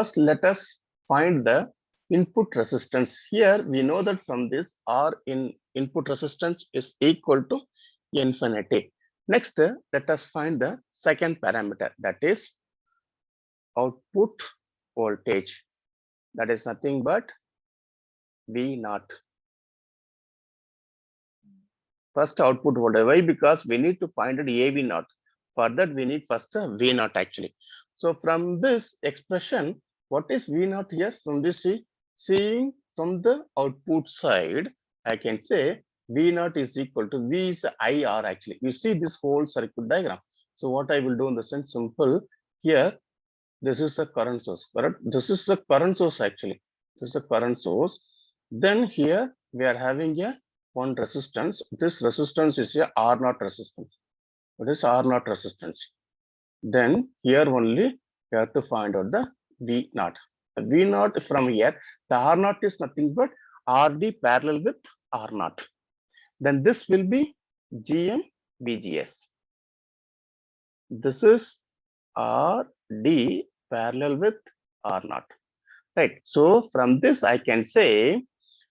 First, let us find the input resistance. Here we know that from this R in input resistance is equal to infinity. Next, let us find the second parameter, that is output voltage. That is nothing but V naught. First output voltage. Why? Because we need to find it AV naught. For that, we need first a V naught actually. So from this expression, what is V naught here? From this, seeing from the output side, I can say V naught is equal to V is IR actually. You see this whole circuit diagram. So what I will do in the sense simple here, this is the current source, correct? This is the current source actually. This is the current source. Then here we are having a one resistance. This resistance is a R naught resistance. What is R naught resistance? Then here only you have to find out the V naught. The V naught from here, the R naught is nothing but RD parallel with R naught. Then this will be GM VGS. This is RD parallel with R naught. Right. So from this I can say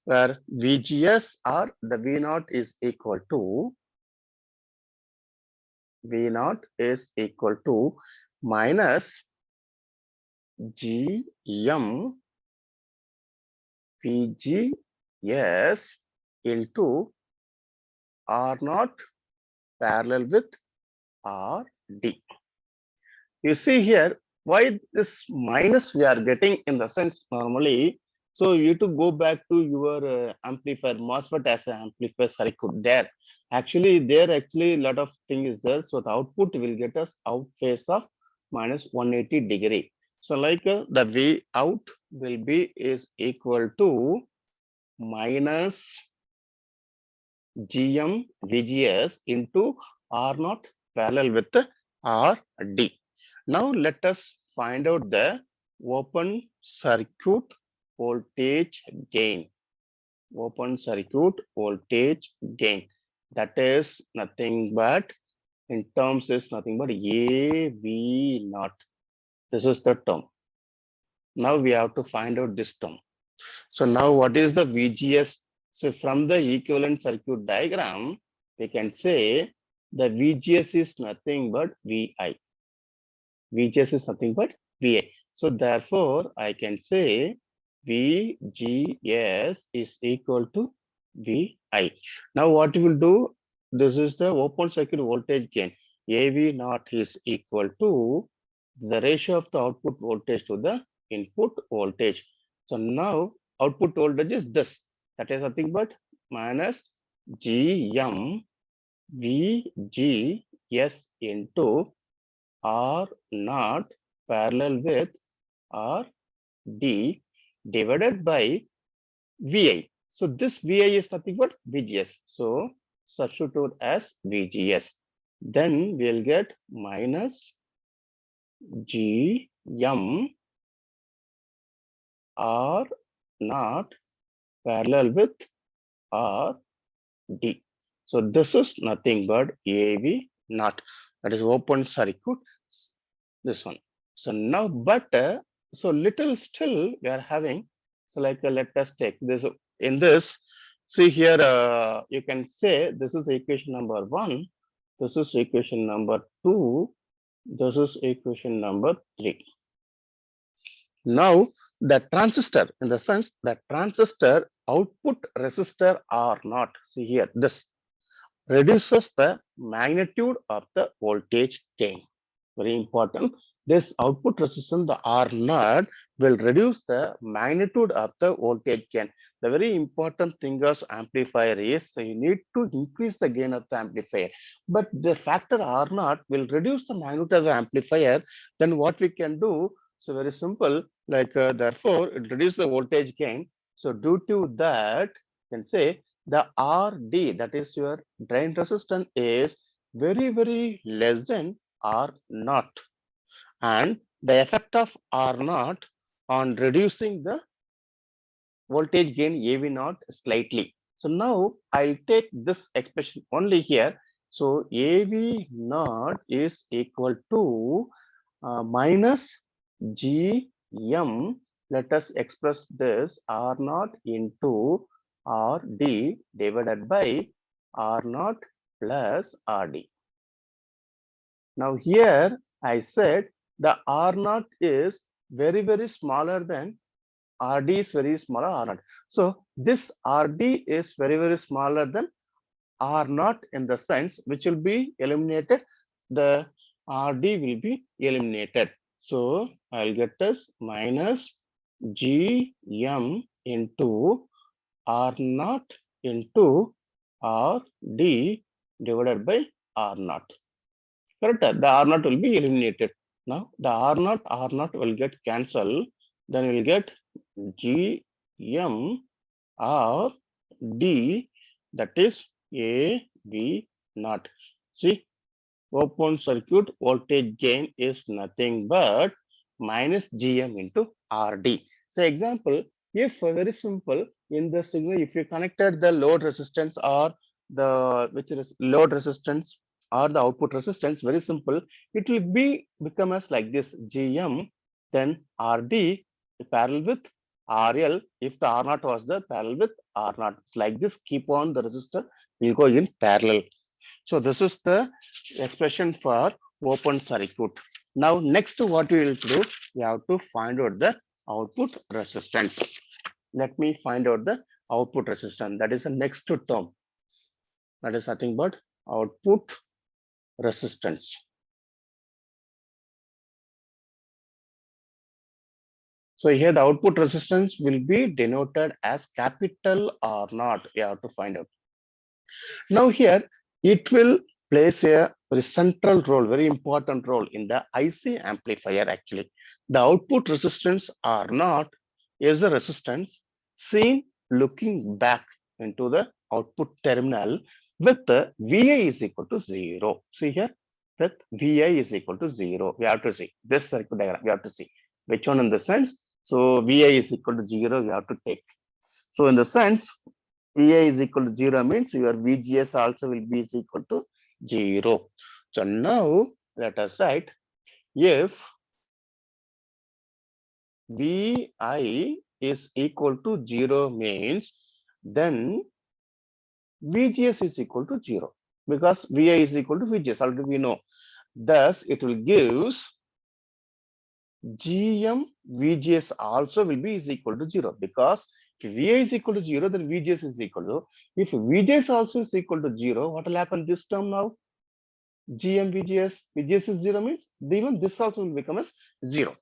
where VGS or the V naught is equal to minus GM VGS into R naught parallel with RD. You see here why this minus we are getting in the sense normally. So you to go back to your amplifier MOSFET as an amplifier circuit there. Actually, there actually a lot of thing is there. So the output will get us out phase of minus 180 degree. So like the V out will be is equal to minus GM VGS into R naught parallel with RD. Now let us find out the open circuit voltage gain. Open circuit voltage gain. That is nothing but in terms is nothing but AV naught. This is the term. Now we have to find out this term. So now what is the VGS? So from the equivalent circuit diagram, we can say the VGS is nothing but VI. VGS is nothing but VI. So therefore, I can say VGS is equal to VI. Now what we will do, this is the open circuit voltage gain. AV naught is equal to the ratio of the output voltage to the input voltage. So now output voltage is this. That is nothing but minus GM VGS into R naught parallel with RD divided by VI. So this VI is nothing but VGS. So substitute as VGS. Then we'll get minus GM R naught parallel with RD. So this is nothing but AV naught. That is open circuit. This one. So now, but so little still we are having. So like let us take this in this. See here, you can say this is equation number 1. This is equation number 2. This is equation number 3. Now the transistor, in the sense that transistor output resistor R naught. See here, this reduces the magnitude of the voltage gain. Very important. This output resistance, the R naught, will reduce the magnitude of the voltage gain. The very important thing as amplifier is, so you need to increase the gain of the amplifier. But the factor R naught will reduce the magnitude of the amplifier. Then what we can do, so very simple, like therefore it reduces the voltage gain. So due to that, you can say the RD, that is your drain resistance, is very less than R naught, and the effect of R naught on reducing the voltage gain AV naught slightly. So now I'll take this expression only here. So AV naught is equal to minus GM M, let us express this R naught into RD divided by R naught plus RD. Now here I said the R naught is very, very smaller than RD is very smaller R naught. So this RD is very, very smaller than R naught in the sense which will be eliminated. The RD will be eliminated. So I'll get this minus GM into R naught into RD divided by R naught. Correct? The R naught will be eliminated. Now the R naught will get cancelled. Then we'll get GM R D, that is A V naught. See, open circuit voltage gain is nothing but minus GM into RD. So example, if very simple in the signal, if you connected the load resistance or the which is load resistance or the output resistance, very simple, it will be become as like this GM, then RD parallel with RL. If the R naught was the parallel with R naught, like this, keep on the resistor will go in parallel. So this is the expression for open circuit. Now next what we will do, we have to find out the output resistance. Let me find out the output resistance. That is the next term. That is nothing but output resistance. So here the output resistance will be denoted as capital R naught. You have to find out. Now here it will plays a very central role, very important role in the IC amplifier actually. The output resistance R naught is the resistance seen looking back into the output terminal with the VI is equal to 0. See here, with VI is equal to 0. We have to see this circuit diagram. We have to see which one in the sense. So VI is equal to 0. We have to take. So in the sense, VI is equal to 0 means your VGS also will be is equal to 0. So now let us write if VI is equal to 0 means then VGS is equal to 0 because VI is equal to VGS already we know. Thus it will gives GM VGS also will be is equal to 0 because if VI is equal to 0 then VGS is equal to, if VGS also is equal to 0, what will happen this term now? GM VGS is 0 means even this also will become as 0.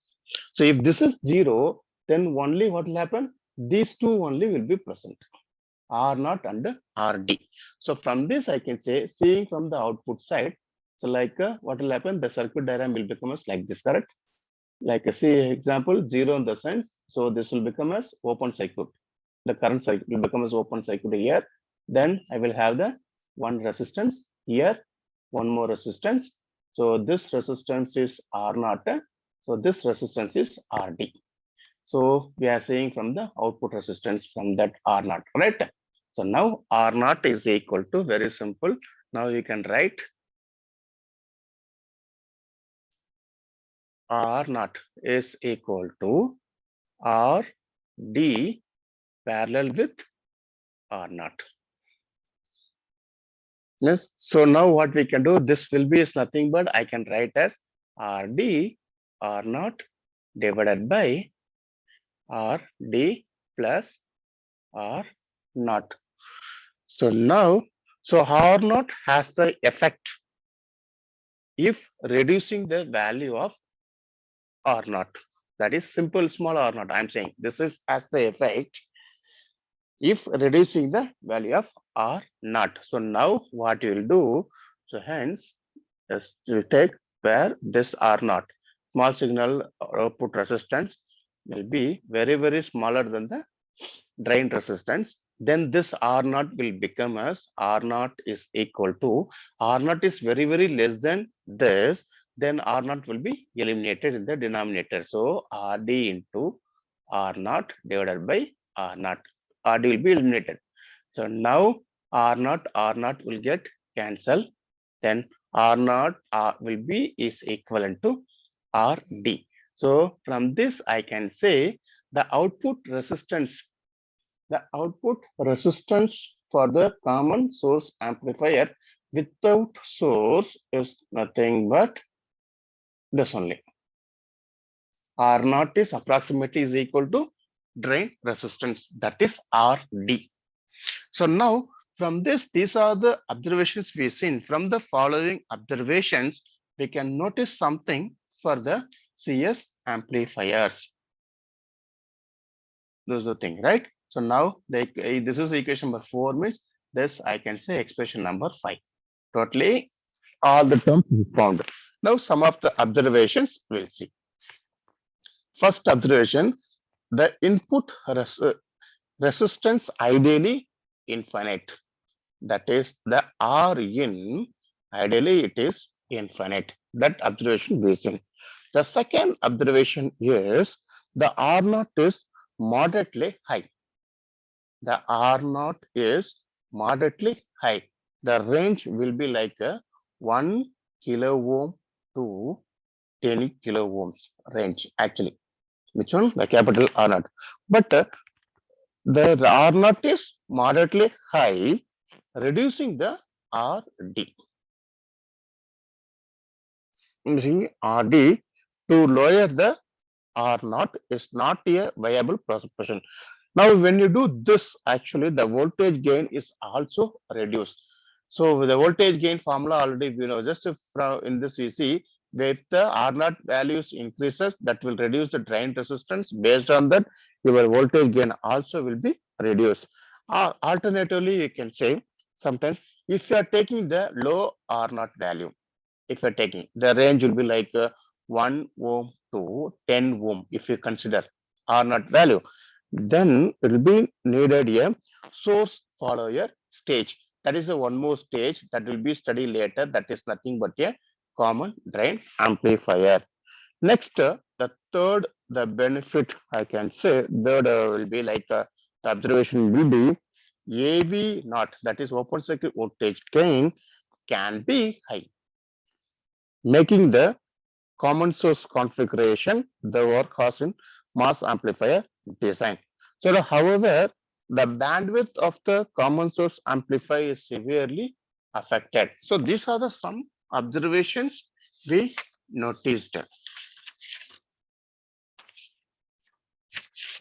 So if this is 0, then only what will happen? These two only will be present, R naught and RD. So from this I can say, seeing from the output side, so like what will happen? The circuit diagram will become as like this, correct? Like say example 0 in the sense, so this will become as open circuit. The current circuit will become as open circuit here. Then I will have the one resistance here, one more resistance. So this resistance is R naught. So this resistance is RD. So we are saying from the output resistance from that R naught, right? So now R naught is equal to, very simple. Now you can write R naught is equal to RD parallel with R naught. Yes. So now what we can do, this will be is nothing but I can write as RD R naught divided by RD plus R naught. So now, so R naught has the effect if reducing the value of R naught. That is simple small R naught. I'm saying this is as the effect if reducing the value of R naught. So now what you will do, so hence will take where this R naught, small signal output resistance will be very, very smaller than the drain resistance. Then this R naught will become as R naught is equal to, R naught is very, very less than this, then R naught will be eliminated in the denominator. So RD into R naught divided by R naught. RD will be eliminated. So now R naught will get cancelled. Then R naught will be is equivalent to RD. So from this, I can say the output resistance for the common source amplifier without source is nothing but this only. R naught is approximately is equal to drain resistance, that is RD. So now from this, these are the observations we've seen. From the following observations, we can notice something for the CS amplifiers. Those are the thing, right? So now this is equation number 4 means this I can say expression number 5. Totally all the terms we found. Now some of the observations we'll see. First observation, the input resistance ideally infinite. That is the R in ideally it is infinite. That observation we seen. The second observation is the R naught is moderately high. The R naught is moderately high. The range will be like a 1 kilo ohm to 10 kilo ohms range actually. Which one? The capital R naught. But the R naught is moderately high, reducing the RD. Using RD to lower the R naught is not a viable proposition. Now, when you do this, actually, the voltage gain is also reduced. So, the voltage gain formula already we know. Just if in this you see, if the R naught values increases, that will reduce the drain resistance. Based on that, your voltage gain also will be reduced. Or alternatively, you can say sometimes if you are taking the low R naught value, if you're taking the range will be like 1 ohm to 10 ohm if you consider R naught value, then it will be needed a source follower stage. That is a one more stage that will be studied later. That is nothing but a common drain amplifier. Next, the third, the benefit I can say, third will be like the observation will be AV naught, that is open circuit voltage gain can be high, making the common source configuration the workhorse in mass amplifier design. So, however, the bandwidth of the common source amplifier is severely affected. So, these are the some observations we noticed.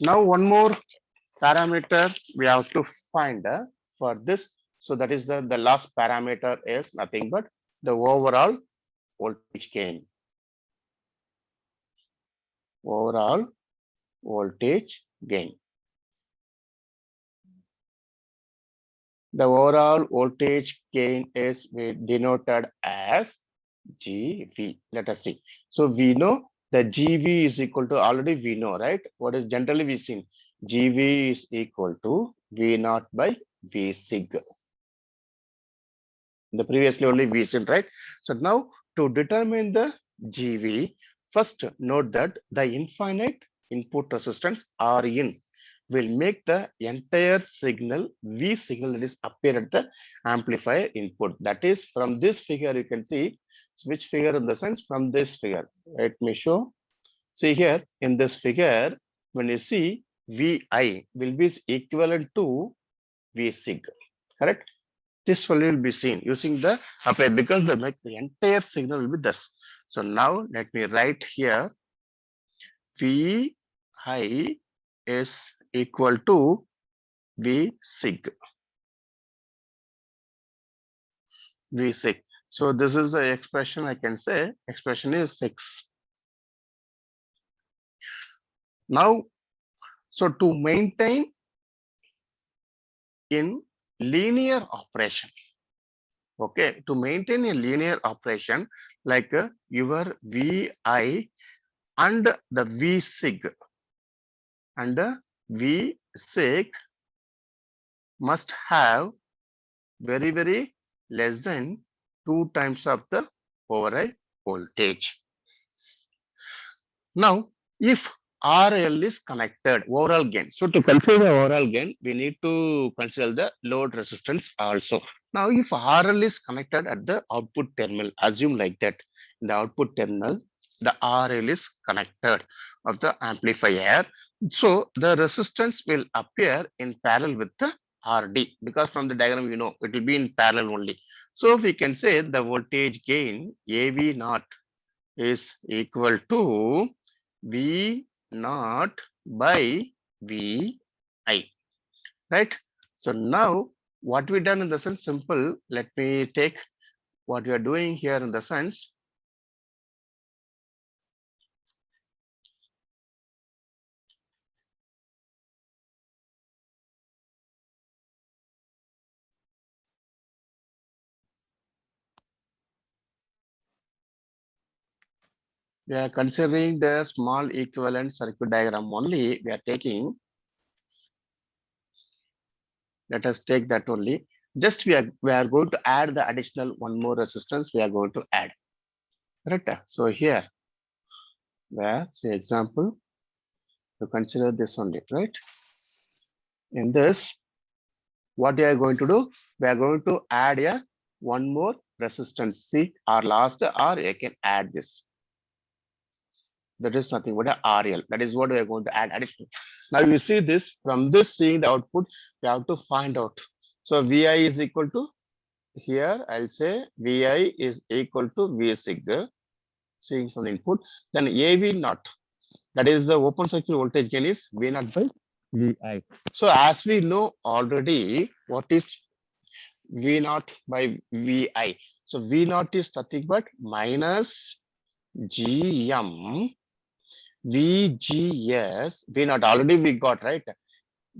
Now, one more parameter we have to find for this. So, that is the last parameter is nothing but the overall voltage gain. Overall voltage gain. The overall voltage gain is denoted as GV. Let us see. So we know that GV is equal to, already we know, right? What is generally we seen? GV is equal to V naught by V sig. The previously only V seen, right? So now to determine the GV, first note that the infinite input resistance Rin will make the entire signal V signal that is appear at the amplifier input. That is from this figure you can see, which figure in the sense from this figure. Let me show. See here in this figure, when you see Vi will be equivalent to V sig, correct? This will be seen using the apply because the entire signal will be this. So now let me write here V high is equal to V sig. V sig. So this is the expression I can say. Expression is 6. Now, so to maintain in linear operation, okay, to maintain a linear operation like your Vi and the V sig and the V sig must have very less than 2 times of the overall voltage. Now, if RL is connected, overall gain. So to consider the overall gain, we need to consider the load resistance also. Now, if RL is connected at the output terminal, assume like that in the output terminal, the RL is connected of the amplifier. So the resistance will appear in parallel with the RD, because from the diagram you know it will be in parallel only. So we can say the voltage gain AV naught is equal to V naught by Vi, right? So now what we done in the sense simple, let me take what we are doing here in the sense. We are considering the small equivalent circuit diagram only. We are taking, let us take that only. Just we are going to add the additional one more resistance. We are going to add. Right. So here, where say example, to consider this only, right? In this, what we are going to do? We are going to add a one more resistance. See, our last R, I can add this. That is nothing but a RL. That is what we are going to add additional. Now you see this, from this seeing the output, you have to find out. So VI is equal to, here I'll say VI is equal to V sig, seeing from the input, then AV naught. That is the open circuit voltage gain is V naught by VI. So as we know already, what is V naught by VI? So V naught is nothing but minus GM VGS. V naught already we got, right?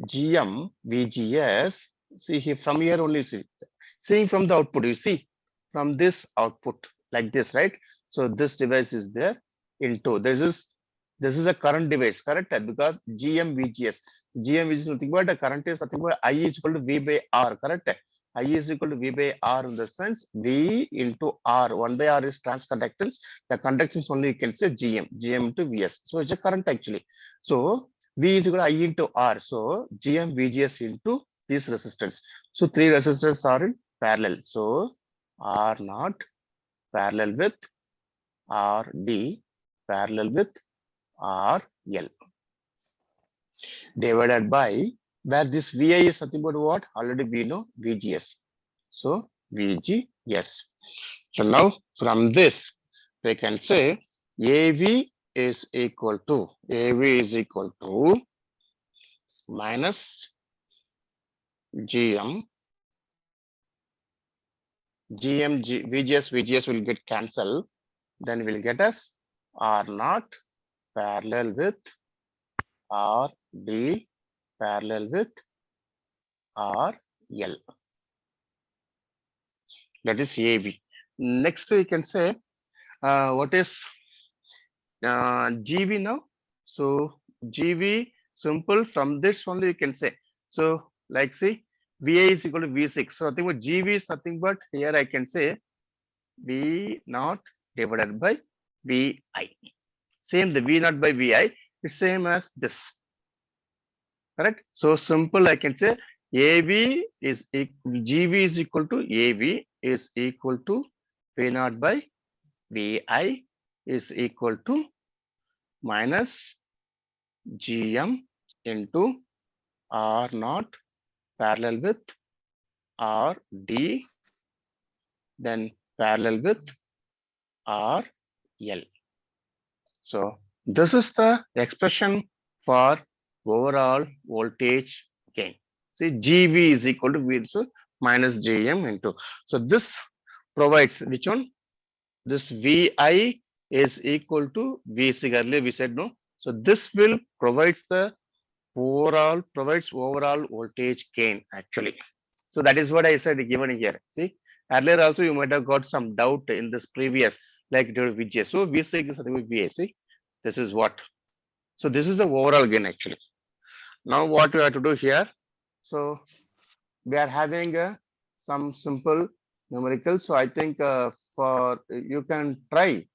GM VGS. See here, from here only see. Seeing from the output, you see from this output like this, right? So this device is there into this is a current device, correct? Because GM VGS. GM is nothing but the current is nothing but I is equal to V by R, correct? I is equal to V by R in the sense V into R. 1 by R is transconductance. The conductance only you can say GM into VS. So it's a current actually. So V is equal to I into R. So GM VGS into this resistance. So three resistors are in parallel. So R naught parallel with RD parallel with RL divided by, where this VI is nothing but what? Already we know VGS. So VGS. So now from this we can say AV is equal to minus GM VGS will get cancelled. Then we'll get us R naught parallel with RD parallel with RL. That is AV. Next we can say what is GV now. So GV simple, from this only you can say. So like see VA is equal to V6. So I think what GV is nothing but, here I can say V naught divided by VI. Same, the V naught by VI is same as this. Correct? So simple, I can say AV is GV is equal to AV is equal to V naught by VI is equal to minus GM into R naught parallel with RD, then parallel with RL. So this is the expression for overall voltage gain. See, GV is equal to V, so minus GM into. So this provides which one? This VI is equal to V sig. Earlier we said no. So this will provides the provides overall voltage gain actually. So that is what I said given here. See, earlier also you might have got some doubt in this previous, like VGS. So V sig is something with VA. See, this is what. So this is the overall gain actually. Now what we have to do here. So we are having some simple numerical. So I think for you can try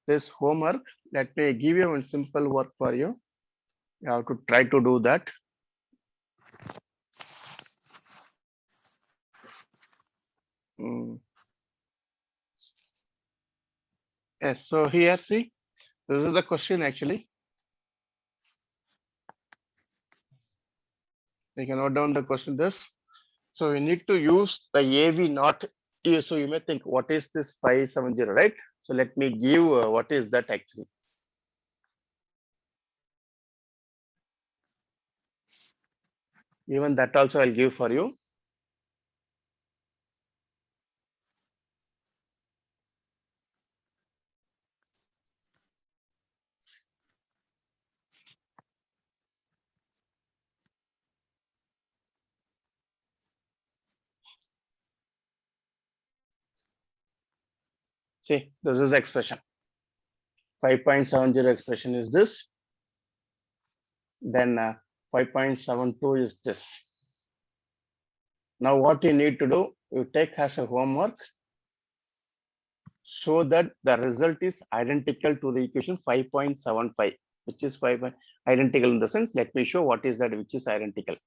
this homework. Let me give you a simple work for you. You have to try to do that. Yes, so here see, This is the question actually. You can note down the question this. So we need to use the AV not. So you may think, what is this 570, right? So let me give what is that actually. Even that also I'll give for you. See, this is the expression. 5.70 expression is this. Then 5.72 is this. Now what you need to do, you take as a homework, so that the result is identical to the equation 5.75, which is identical in the sense, let me show what is that which is identical.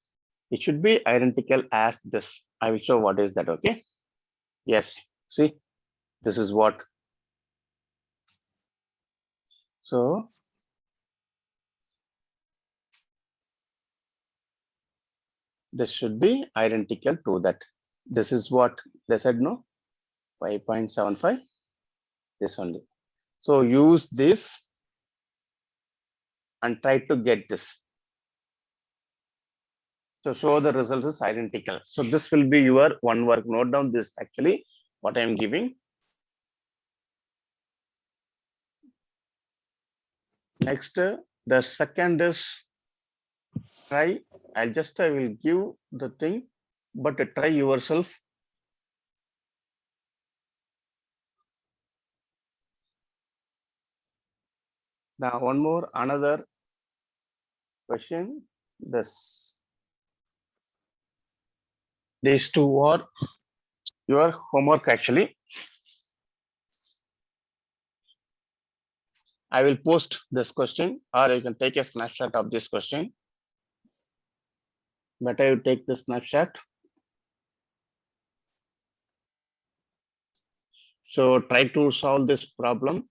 It should be identical as this. I will show what is that, okay? Yes, see, this is what. So this should be identical to that. This is what they said, no? 5.75, this only. So use this and try to get this. So show the result is identical. So this will be your one work. Note down this actually, what I am giving. Next, the second is try. I will give the thing, but try yourself. Now one more, another question. These two are your homework actually. I will post this question, or you can take a snapshot of this question. Better you take the snapshot. So try to solve this problem.